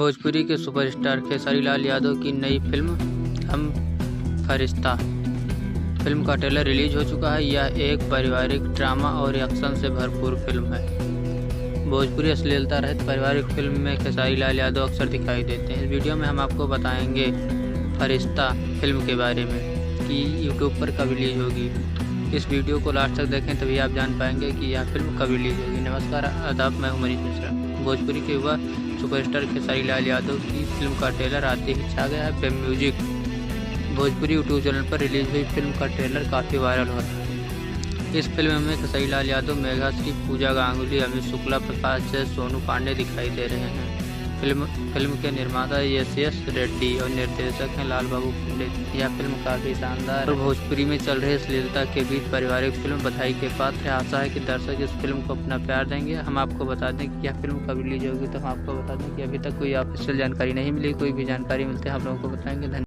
भोजपुरी के सुपरस्टार खेसारी लाल यादव की नई फिल्म हम फरिश्ता फिल्म का ट्रेलर रिलीज हो चुका है। यह एक पारिवारिक ड्रामा और एक्शन से भरपूर फिल्म है। भोजपुरी अश्लीलता रहित पारिवारिक फिल्म में खेसारी लाल यादव अक्सर दिखाई देते हैं। इस वीडियो में हम आपको बताएंगे फरिश्ता फिल्म के बारे में कि यूट्यूब पर कब रिलीज होगी। इस वीडियो को लास्ट तक देखें तभी आप जान पाएंगे कि यह फिल्म कब रिलीज होगी। नमस्कार, आदाब, मैं हूं मनीष मिश्रा। भोजपुरी के युवा सुपरस्टार खेसारी लाल यादव की फिल्म का ट्रेलर आते ही छा गया है पे म्यूजिक। भोजपुरी यूट्यूब चैनल पर रिलीज हुई फिल्म का ट्रेलर काफ़ी वायरल हो रहा है। इस फिल्म में खेसारी लाल यादव, मेघाश्री, पूजा गांगुली, अमित शुक्ला, प्रकाश जय, सोनू पांडे दिखाई दे रहे हैं। फिल्म के निर्माता यस रेड्डी और निर्देशक हैं लाल बाबू पंडित। यह फिल्म काफ़ी शानदार और भोजपुरी में चल रहे अश्लीलता के बीच पारिवारिक फिल्म बधाई के पात्र है। आशा है कि दर्शक इस फिल्म को अपना प्यार देंगे। हम आपको बता दें कि यह फिल्म कब रिलीज होगी, तो हम आपको बता दें कि अभी तक कोई ऑफिशियल जानकारी नहीं मिली। कोई भी जानकारी मिलती है हम लोगों को बताएंगे। धन्यवाद।